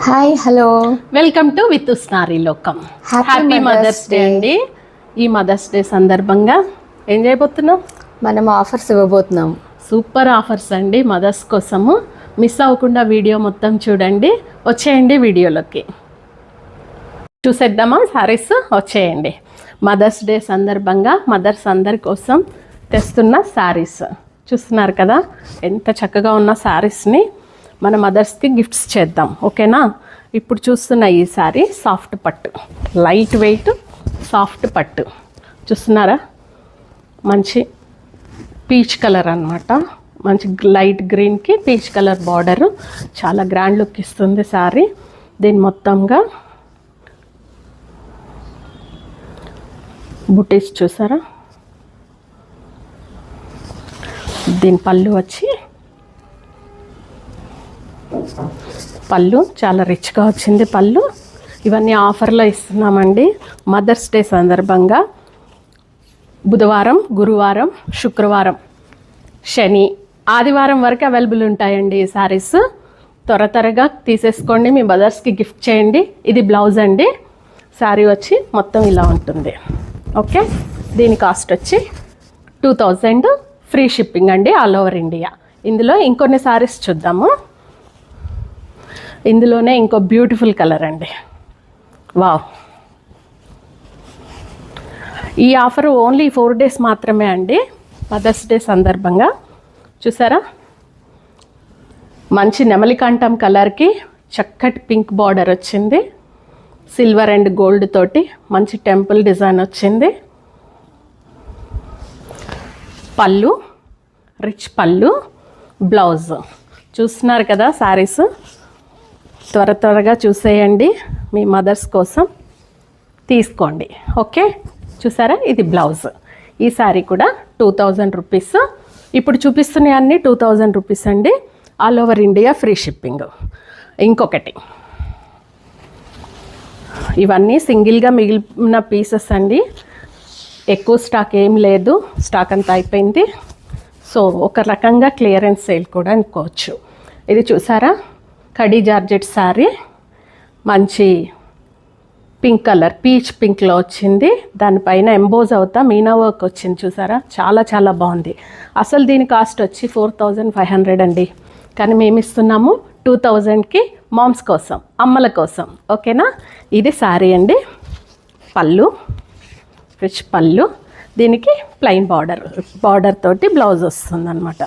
Hi hello welcome to with స్నారీ లోకం. Happy mothers day అండి. ఈ మదర్స్ డే సందర్భంగా ఏం చేయబోతున్నాం? మనం ఆఫర్స్ ఇవ్వబోతున్నాం. సూపర్ ఆఫర్స్ అండి మదర్స్ కోసము. మిస్ అవ్వకుండా వీడియో మొత్తం చూడండి. వచ్చేయండి వీడియోలోకి చూసేద్దామా? సారీస్ వచ్చేయండి. మదర్స్ డే సందర్భంగా మదర్స్ అందరి కోసం తెస్తున్న శారీస్ చూస్తున్నారు కదా, ఎంత చక్కగా ఉన్న శారీస్ని మన మదర్స్కి గిఫ్ట్స్ చేద్దాం, ఓకేనా? ఇప్పుడు చూస్తున్న ఈ శారీ సాఫ్ట్ పట్టు, లైట్ వెయిట్ సాఫ్ట్ పట్టు చూస్తున్నారా? మంచి పీచ్ కలర్ అన్నమాట. మంచి లైట్ గ్రీన్కి పీచ్ కలర్ బార్డరు, చాలా గ్రాండ్ లుక్ ఇస్తుంది శారీ. దీని మొత్తంగా బుటీస్ చూసారా? దీని పళ్ళు చాలా రిచ్గా వచ్చింది. పళ్ళు ఇవన్నీ ఆఫర్లో ఇస్తున్నామండి మదర్స్ డే సందర్భంగా. బుధవారం, గురువారం, శుక్రవారం, శని, ఆదివారం వరకు అవైలబుల్ ఉంటాయండి ఈ శారీస్. త్వరగా తీసేసుకోండి, మీ మదర్స్కి గిఫ్ట్ చేయండి. ఇది బ్లౌజ్ అండి. శారీ వచ్చి మొత్తం ఇలా ఉంటుంది, ఓకే? దీని కాస్ట్ వచ్చి 2000, ఫ్రీ షిప్పింగ్ అండి ఆల్ ఓవర్ ఇండియా. ఇందులో ఇంకొన్ని శారీస్ చూద్దాము. ఇందులోనే ఇంకో బ్యూటిఫుల్ కలర్ అండి. వావ్! ఈ ఆఫర్ ఓన్లీ 4 days మాత్రమే అండి మదర్స్ డే సందర్భంగా. చూసారా? మంచి నెమలికంఠం కలర్కి చక్కటి పింక్ బార్డర్ వచ్చింది. సిల్వర్ అండ్ గోల్డ్ తోటి మంచి టెంపుల్ డిజైన్ వచ్చింది. పళ్ళు, రిచ్ పళ్ళు, బ్లౌజ్ చూస్తున్నారు కదా శారీస్. త్వరగా చూసేయండి, మీ మదర్స్ కోసం తీసుకోండి, ఓకే? చూసారా? ఇది బ్లౌజ్. ఈ శారీ కూడా 2000 రూపీస్. ఇప్పుడు చూపిస్తున్న అన్ని 2000 రూపీస్ అండి all over India, free shipping. ఇంకొకటి, ఇవన్నీ సింగిల్గా మిగిలిన పీసెస్ అండి. ఎక్కువ స్టాక్ ఏం లేదు, స్టాక్ అంతా అయిపోయింది. సో ఒక రకంగా క్లియరెన్స్ సేల్ కూడా అనుకోవచ్చు. ఇది చూసారా? కడీ జార్జెట్ శారీ, మంచి పింక్ కలర్, పీచ్ పింక్లో వచ్చింది. దానిపైన ఎంబోజ్ అవుతా మీనా వర్క్ వచ్చింది చూసారా? చాలా బాగుంది. అసలు దీని కాస్ట్ వచ్చి 4500 అండి, కానీ మేము ఇస్తున్నాము 2000కి మామ్స్ కోసం, అమ్మల కోసం, ఓకేనా? ఇది శారీ అండి. పళ్ళు, రిచ్ పళ్ళు, దీనికి ప్లెయిన్ బార్డర్ తోటి బ్లౌజ్ వస్తుంది అనమాట.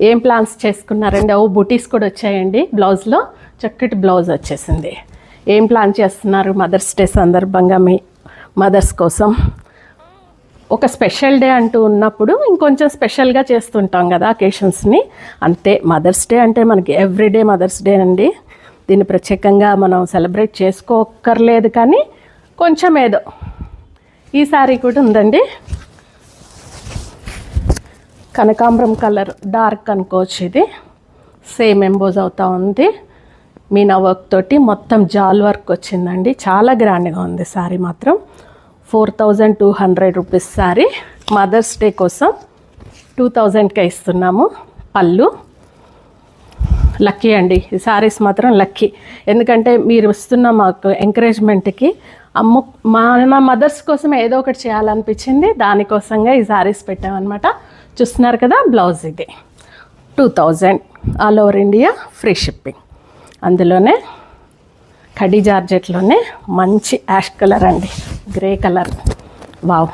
ఏం ప్లాన్స్ చేసుకున్నారండి? బుటీస్ కూడా వచ్చాయండి బ్లౌజ్లో. చక్కటి బ్లౌజ్ వచ్చేసింది. ఏం ప్లాన్ చేస్తున్నారు మదర్స్ డే సందర్భంగా మీ మదర్స్ కోసం? ఒక స్పెషల్ డే అంటూ ఉన్నప్పుడు ఇంకొంచెం స్పెషల్గా చేస్తుంటాం కదా అకేషన్స్ని, అంతే. మదర్స్ డే అంటే మనకి ఎవ్రీడే మదర్స్ డే అండి. దీన్ని ప్రత్యేకంగా మనం సెలబ్రేట్ చేసుకోక్కర్లేదు, కానీ కొంచెం ఏదో. ఈ శారీ కూడా ఉందండి, కనకాంబరం కలర్, డార్క్ అనుకోవచ్చు. ఇది సేమ్ ఎంబోజ్ అవుతూ ఉంది. మీనా వర్క్ తోటి మొత్తం జాల్ వర్క్ వచ్చిందండి. చాలా గ్రాండ్గా ఉంది శారీ మాత్రం. 4200 రూపీస్ శారీ. మదర్స్ డే కోసం 2000కే ఇస్తున్నాము. పళ్ళు లక్కీ అండి. ఈ శారీస్ మాత్రం లక్కీ, ఎందుకంటే మీరు ఇస్తున్న మాకు ఎంకరేజ్మెంట్కి మన మదర్స్ కోసం ఏదో ఒకటి చేయాలనిపించింది. దానికోసంగా ఈ శారీస్ పెట్టామన్నమాట. చూస్తున్నారు కదా? బ్లౌజ్ ఇది 2000 all over India, free shipping. అందులోనే కడీ జార్జెట్లోనే మంచి యాష్ కలర్ అండి, గ్రే కలర్. వావ్!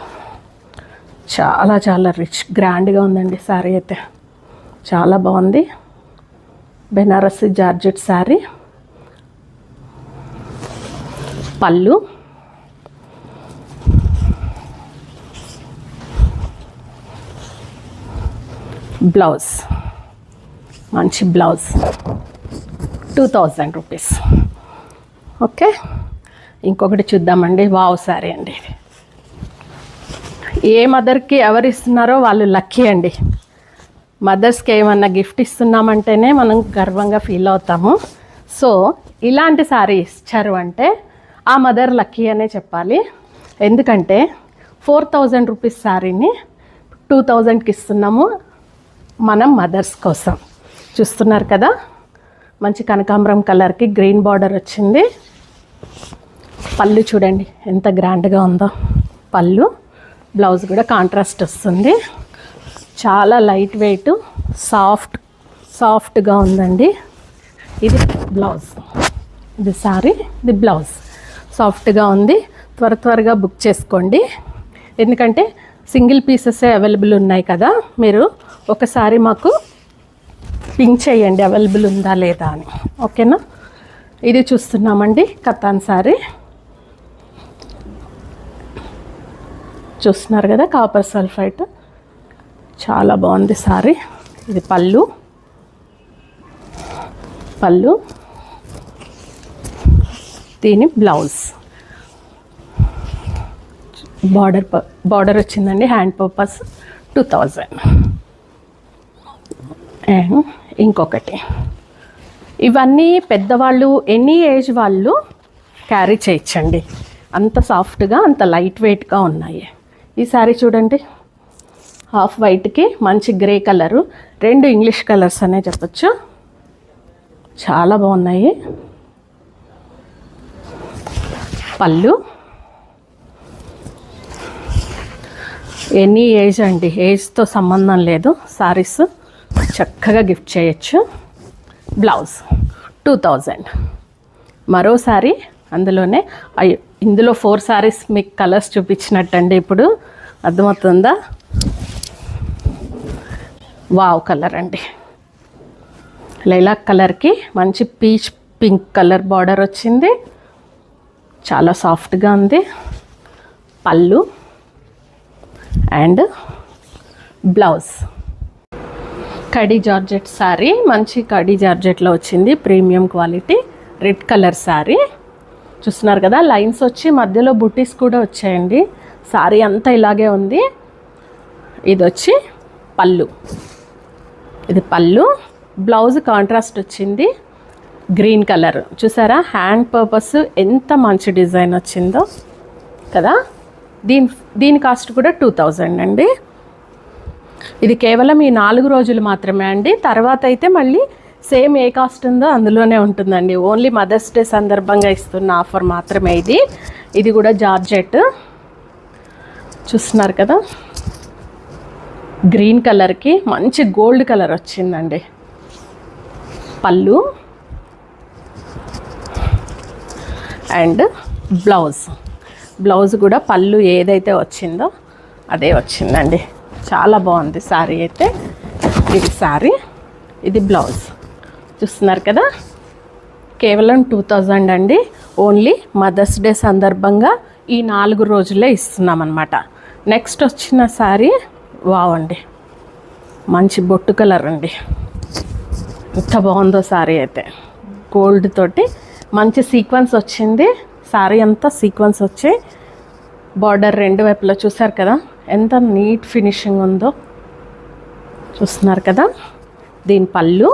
చాలా రిచ్, గ్రాండ్గా ఉందండి శారీ అయితే. చాలా బాగుంది. బెనారసి జార్జెట్ శారీ. పళ్ళు, బ్లౌజ్, మంచి బ్లౌజ్, 2000 రూపీస్, ఓకే? ఇంకొకటి చూద్దామండి. వావ్ శారీ అండి. ఏ మదర్కి ఎవరు ఇస్తున్నారో వాళ్ళు లక్కీ అండి. మదర్స్కి ఏమన్నా గిఫ్ట్ ఇస్తున్నామంటేనే మనం గర్వంగా ఫీల్ అవుతాము. సో ఇలాంటి శారీ ఇచ్చారు అంటే ఆ మదర్ లక్కీ అనే చెప్పాలి. ఎందుకంటే 4000 రూపీస్ శారీని 2000కి ఇస్తున్నాము మనం మదర్స్ కోసం. చూస్తున్నారు కదా? మంచి కనకాంబరం కలర్కి గ్రీన్ బార్డర్ వచ్చింది. పళ్ళు చూడండి ఎంత గ్రాండ్గా ఉందో పళ్ళు. బ్లౌజ్ కూడా కాంట్రాస్ట్ వస్తుంది. చాలా లైట్ వెయిట్ సాఫ్ట్గా ఉందండి. ఇది బ్లౌజ్, ఇది సారీ, ఇది బ్లౌజ్. సాఫ్ట్గా ఉంది. త్వరగా బుక్ చేసుకోండి. ఎందుకంటే సింగిల్ పీసెసే అవైలబుల్ ఉన్నాయి కదా. మీరు ఒకసారి మాకు పింక్ చేయండి అవైలబుల్ ఉందా లేదా అని, ఓకేనా. ఇది చూస్తున్నామండి కతాన్ సారీ. చూస్తున్నారు కదా కాపర్ సల్ఫైట్. చాలా బాగుంది సారీ. ఇది పళ్ళు, దీని బ్లౌజ్. బార్డర్ వచ్చిందండి హ్యాండ్ పర్పస్ 2000. అండ్ ఇంకొకటి, ఇవన్నీ పెద్దవాళ్ళు ఎనీ ఏజ్ వాళ్ళు క్యారీ చేయొచ్చండి. అంత సాఫ్ట్గా అంత లైట్ వెయిట్గా ఉన్నాయి. ఈ సారీ చూడండి, హాఫ్ వైట్కి మంచి గ్రే కలరు, 2 ఇంగ్లీష్ కలర్స్ అనే చెప్పచ్చు. చాలా బాగున్నాయి. పళ్ళు, ఎనీ ఏజ్ అండి, ఏజ్తో సంబంధం లేదు. సారీస్ చక్కగా గిఫ్ట్ చేయొచ్చు. బ్లౌజ్ 2000. మరో సారీ అందులోనే. ఇందులో 4 సారీస్ మీకు కలర్స్ చూపించినట్టండి. ఇప్పుడు అర్థమవుతుందా? వావ్ కలర్ అండి, లైలాక్ కలర్కి మంచి పీచ్ పింక్ కలర్ బార్డర్ వచ్చింది. చాలా సాఫ్ట్గా ఉంది. పళ్ళు and blouse. Khadi georgette sari, మంచి కడీ జార్జెట్లో వచ్చింది. Premium quality red colour sari. చూస్తున్నారు కదా లైన్స్ వచ్చి మధ్యలో బుటీస్ కూడా వచ్చాయండి. శారీ అంతా ఇలాగే ఉంది. ఇది వచ్చి పళ్ళు, ఇది పళ్ళు. బ్లౌజ్ కాంట్రాస్ట్ వచ్చింది గ్రీన్ కలర్. చూసారా హ్యాండ్ పర్పస్ ఎంత మంచి డిజైన్ వచ్చిందో కదా. దీని కాస్ట్ కూడా 2000 అండి. ఇది కేవలం ఈ 4 రోజులు మాత్రమే అండి. తర్వాత అయితే మళ్ళీ సేమ్ ఏ కాస్ట్ ఉందో అందులోనే ఉంటుందండి. ఓన్లీ మదర్స్ డే సందర్భంగా ఇస్తున్న ఆఫర్ మాత్రమే ఇది. ఇది కూడా జార్జెట్. చూస్తున్నారు కదా గ్రీన్ కలర్కి మంచి గోల్డ్ కలర్ వచ్చిందండి. పళ్ళు అండ్ బ్లౌజ్ కూడా పళ్ళు ఏదైతే వచ్చిందో అదే వచ్చిందండి. చాలా బాగుంది శారీ అయితే. ఇది శారీ, ఇది బ్లౌజ్. చూస్తున్నారు కదా కేవలం 2000 అండి. ఓన్లీ మదర్స్ డే సందర్భంగా ఈ 4 రోజులే ఇస్తున్నాం అన్నమాట. నెక్స్ట్ వచ్చిన శారీ వావ్ అండి, మంచి బొట్టు కలర్ అండి. ఎంత బాగుందో శారీ అయితే. గోల్డ్ తోటి మంచి సీక్వెన్స్ వచ్చింది. శారీ అంతా సీక్వెన్స్ వచ్చి బార్డర్ 2 వైపులా చూసారు కదా ఎంత నీట్ ఫినిషింగ్ ఉందో. చూస్తున్నారు కదా. దీని పళ్ళు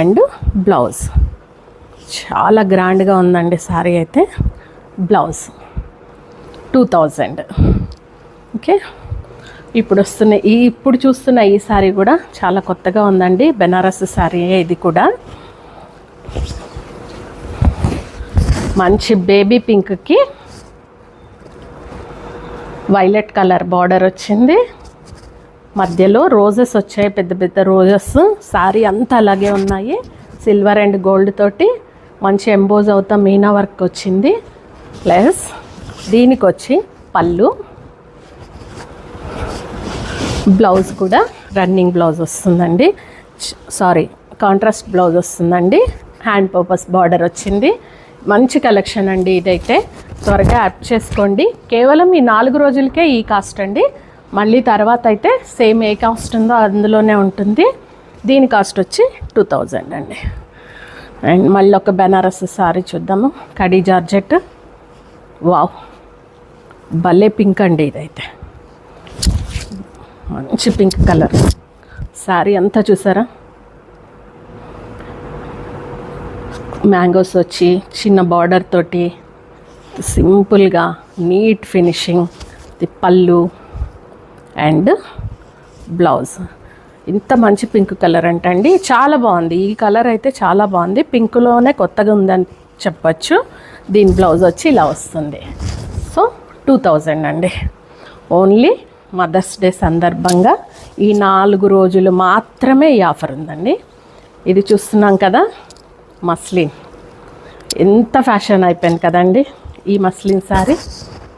అండ్ బ్లౌజ్. చాలా గ్రాండ్గా ఉందండి శారీ అయితే. బ్లౌజ్ 2000. ఓకే, ఇప్పుడు చూస్తున్న ఈ శారీ కూడా చాలా కొత్తగా ఉందండి. బెనారస్ శారీ ఇది కూడా. మంచి బేబీ పింక్కి వైలెట్ కలర్ బార్డర్ వచ్చింది. మధ్యలో రోజెస్ వచ్చాయి, పెద్ద పెద్ద రోజెస్. శారీ అంతా అలాగే ఉన్నాయి. సిల్వర్ అండ్ గోల్డ్ తోటి మంచి ఎంబోజ్ అవుతా మీనా వర్క్ వచ్చింది. ప్లస్ దీనికి వచ్చి పళ్ళు, బ్లౌజ్ కూడా రన్నింగ్ బ్లౌజ్ వస్తుందండి. కాంట్రాస్ట్ బ్లౌజ్ వస్తుందండి. హ్యాండ్ పర్పస్ బార్డర్ వచ్చింది. మంచి కలెక్షన్ అండి ఇదైతే. త్వరగా యాడ్ చేసుకోండి. కేవలం ఈ 4 రోజులకే ఈ కాస్ట్ అండి. మళ్ళీ తర్వాత అయితే సేమ్ ఏ కాస్ట్ ఉందో అందులోనే ఉంటుంది. దీని కాస్ట్ వచ్చి 2000 అండి. అండ్ మళ్ళీ ఒక బెనారస్ సారీ చూద్దాము. కడీ జార్జెట్. వావ్, భలే పింక్ అండి ఇదైతే. మంచి పింక్ కలర్ శారీ అంతా చూసారా. మ్యాంగోస్ వచ్చి చిన్న బార్డర్ తోటి సింపుల్గా నీట్ ఫినిషింగ్. ది పళ్ళు అండ్ బ్లౌజ్. ఇంత మంచి పింక్ కలర్ అంటండి, చాలా బాగుంది. ఈ కలర్ అయితే చాలా బాగుంది, పింక్లోనే కొత్తగా ఉందని చెప్పచ్చు. దీని బ్లౌజ్ వచ్చి ఇలా వస్తుంది. సో 2000 అండి. ఓన్లీ మదర్స్ డే సందర్భంగా ఈ 4 రోజులు మాత్రమే ఈ ఆఫర్ ఉందండి. ఇది చూస్తున్నాం కదా, మస్లిన్ ఎంత ఫ్యాషన్ అయిపోయింది కదండి ఈ మస్లిన్ శారీ.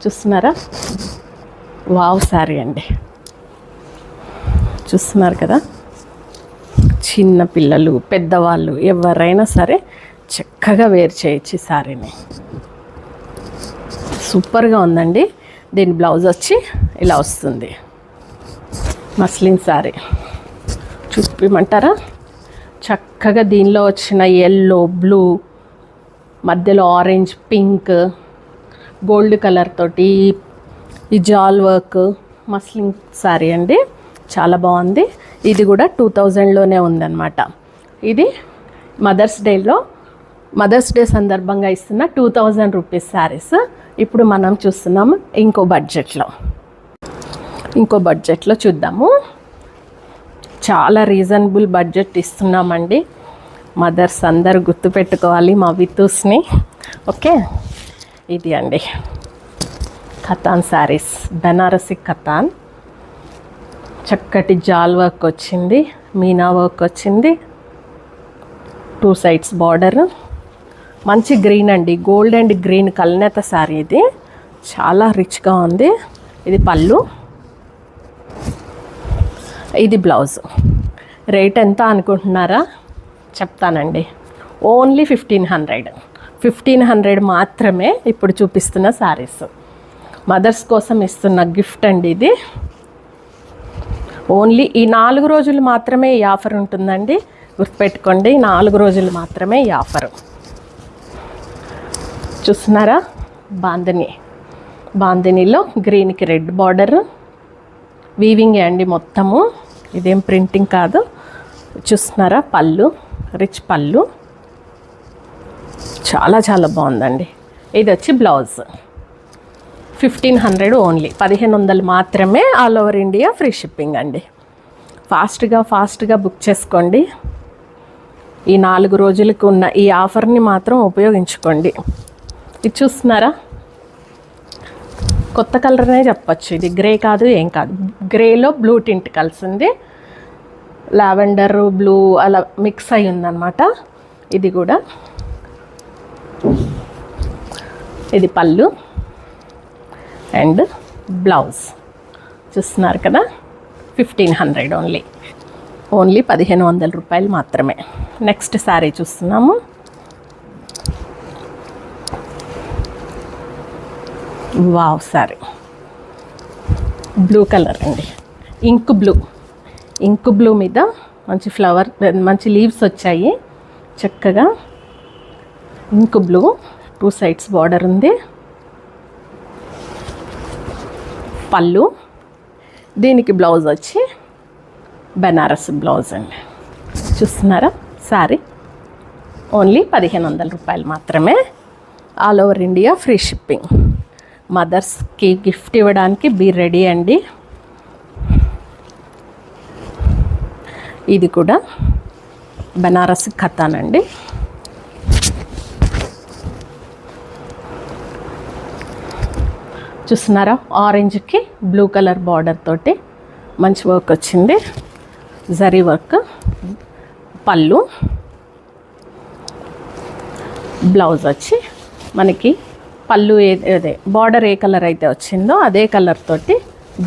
చూస్తున్నారా, వావ్ శారీ అండి. చూస్తున్నారు కదా, చిన్న పిల్లలు పెద్దవాళ్ళు ఎవరైనా సరే చక్కగా వేర్ చేయొచ్చు ఈ శారీని. సూపర్గా ఉందండి. దీని బ్లౌజ్ వచ్చి ఇలా వస్తుంది. మస్లిన్ శారీ చూపిమంటారా? చక్కగా దీనిలో వచ్చిన ఎల్లో, బ్లూ, మధ్యలో ఆరెంజ్, పింక్, గోల్డ్ కలర్ తోటి ఈ జాల్ వర్క్ మస్లిన్ శారీ అండి, చాలా బాగుంది. ఇది కూడా 2000లోనే ఉందన్నమాట. ఇది మదర్స్ డే సందర్భంగా ఇస్తున్న 2000 రూపీస్ శారీస్. ఇప్పుడు మనం చూస్తున్నాము ఇంకో బడ్జెట్లో చూద్దాము. చాలా రీజనబుల్ బడ్జెట్ ఇస్తున్నామండి. మదర్స్ అందరు గుర్తుపెట్టుకోవాలి మా వితూస్ని. ఓకే, ఇది అండి ఖతాన్ శారీస్, బెనారసి ఖతాన్. చక్కటి జాల్ వర్క్ వచ్చింది, మీనా వర్క్ వచ్చింది, 2 సైడ్స్ బార్డర్. మంచి గ్రీన్ అండి, గోల్డ్ అండ్ గ్రీన్ కల్నేత శారీ. ఇది చాలా రిచ్గా ఉంది. ఇది పళ్ళు, ఇది బ్లౌజ్. రేట్ ఎంత అనుకుంటున్నారా? చెప్తానండి. ఓన్లీ 1500 మాత్రమే ఇప్పుడు చూపిస్తున్న శారీస్. మదర్స్ కోసం ఇస్తున్న గిఫ్ట్ అండి ఇది. ఓన్లీ ఈ 4 రోజులు మాత్రమే ఈ ఆఫర్ ఉంటుందండి, గుర్తుపెట్టుకోండి. 4 రోజులు మాత్రమే ఈ ఆఫరు. చూస్తున్నారా, బాందినీలో గ్రీన్కి రెడ్ బార్డర్, వీవింగ్ అండి మొత్తము, ఇదేం ప్రింటింగ్ కాదు. చూస్తున్నారా, పళ్ళు, రిచ్ పళ్ళు, చాలా చాలా బాగుందండి. ఇది వచ్చి బ్లౌజ్. 1500 ఓన్లీ, 1500 మాత్రమే. All over India free shipping అండి. ఫాస్ట్గా బుక్ చేసుకోండి. ఈ 4 రోజులకు ఉన్న ఈ ఆఫర్ని మాత్రం ఉపయోగించుకోండి. ఇది చూస్తున్నారా, కొత్త కలర్నే చెప్పచ్చు. ఇది గ్రే కాదు, ఏం కాదు. గ్రేలో బ్లూ టింట్ కలిసింది, లావెండర్ బ్లూ అలా మిక్స్ అయి ఉందన్నమాట. ఇది కూడా, ఇది పళ్ళు అండ్ బ్లౌజ్. చూస్తున్నారు కదా, 1500 ఓన్లీ 1500 రూపాయలు మాత్రమే. నెక్స్ట్ శారీ చూస్తున్నాము. వావ్ శారీ, బ్లూ కలర్ అండి, ఇంక్ బ్లూ మీద మంచి ఫ్లవర్, మంచి లీవ్స్ వచ్చాయి. చక్కగా ఇంక్ బ్లూ, 2 సైడ్స్ బార్డర్ ఉంది. పళ్ళు, దీనికి బ్లౌజ్ వచ్చి బెనారస్ బ్లౌజ్ అండి. చూస్తున్నారా, శారీ ఓన్లీ 1500 రూపాయలు మాత్రమే. All over India free shipping. మదర్స్కి గిఫ్ట్ ఇవ్వడానికి బీ రెడీ అండి. ఇది కూడా బెనారస్ ఖతాన్ అండి. చూస్తున్నారా, ఆరెంజ్కి బ్లూ కలర్ బార్డర్ తోటి మంచి వర్క్ వచ్చింది, జరీ వర్క్. పళ్ళు, బ్లౌజ్ వచ్చి మనకి పళ్ళు అదే బార్డర్ ఏ కలర్ అయితే వచ్చిందో అదే కలర్ తోటి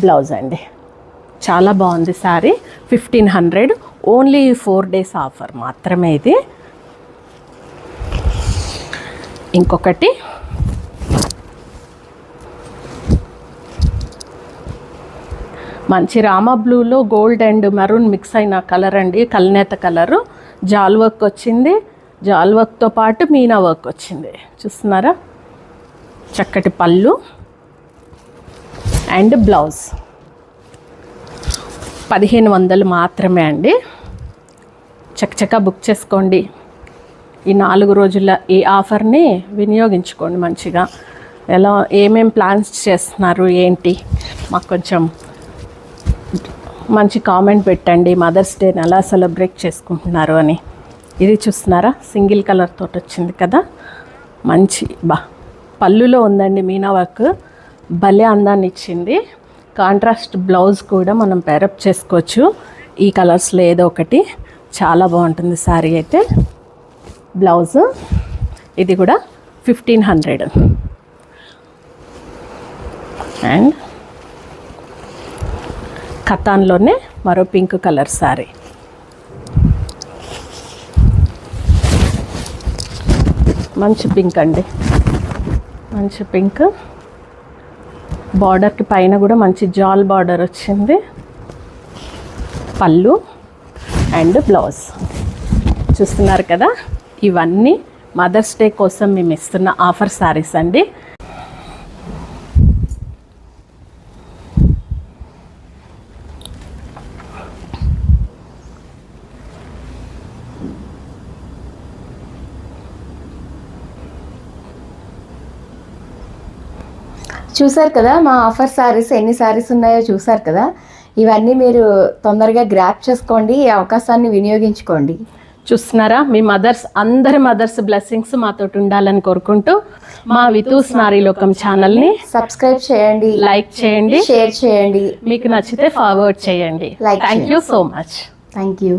బ్లౌజ్ అండి. చాలా బాగుంది శారీ. 1500 ఓన్లీ 4 డేస్ ఆఫర్ మాత్రమే ఇది. ఇంకొకటి మంచి రామా బ్లూలో గోల్డ్ అండ్ మెరూన్ మిక్స్ అయిన కలర్ అండి, కల్నేత కలరు. జాల్ వర్క్ వచ్చింది, జాల్ వర్క్తో పాటు మీనా వర్క్ వచ్చింది. చూస్తున్నారా, చక్కటి పళ్ళు అండ్ బ్లౌజ్. 1500 మాత్రమే అండి. చక్కగా బుక్ చేసుకోండి. ఈ 4 రోజుల ఈ ఆఫర్ని వినియోగించుకోండి మంచిగా. ఏమేం ప్లాన్స్ చేస్తున్నారు ఏంటి మాకు కొంచెం మంచి కామెంట్ పెట్టండి మదర్స్ డేని ఎలా సెలబ్రేట్ చేసుకుంటున్నారు అని. ఇది చూస్తున్నారా, సింగిల్ కలర్ తోటి వచ్చింది కదా, మంచి పళ్ళులో ఉందండి మీనా వర్క్, భలే అందాన్ని ఇచ్చింది. కాంట్రాస్ట్ బ్లౌజ్ కూడా మనం పేరప్ చేసుకోవచ్చు ఈ కలర్స్లో ఏదో ఒకటి, చాలా బాగుంటుంది శారీ అయితే. బ్లౌజ్ ఇది కూడా 1500. అండ్ కతాన్లోనే మరో పింక్ కలర్ శారీ. మంచి పింక్ అండి, మంచి పింక్. బార్డర్కి పైన కూడా మంచి జాల్ బార్డర్ వచ్చింది. పళ్ళు అండ్ బ్లౌజ్ చూస్తున్నారు కదా. ఇవన్నీ మదర్స్ డే కోసం మేము ఇస్తున్న ఆఫర్ శారీస్ అండి. చూసారు కదా మా ఆఫర్ శారీస్, ఎన్ని శారీస్ ఉన్నాయో చూసారు కదా. ఇవన్నీ మీరు తొందరగా గ్రాప్ చేసుకోండి, ఈ అవకాశాన్ని వినియోగించుకోండి. చూస్తున్నారా, మీ మదర్స్, అందరి మదర్స్ బ్లెస్సింగ్స్ మాతోటి ఉండాలని కోరుకుంటూ మా వితూస్ నారీలోకం ఛానల్ని సబ్స్క్రైబ్ చేయండి, లైక్ చేయండి, షేర్ చేయండి, మీకు నచ్చితే ఫార్వర్డ్ చేయండి. Like thank you so much. Thank you.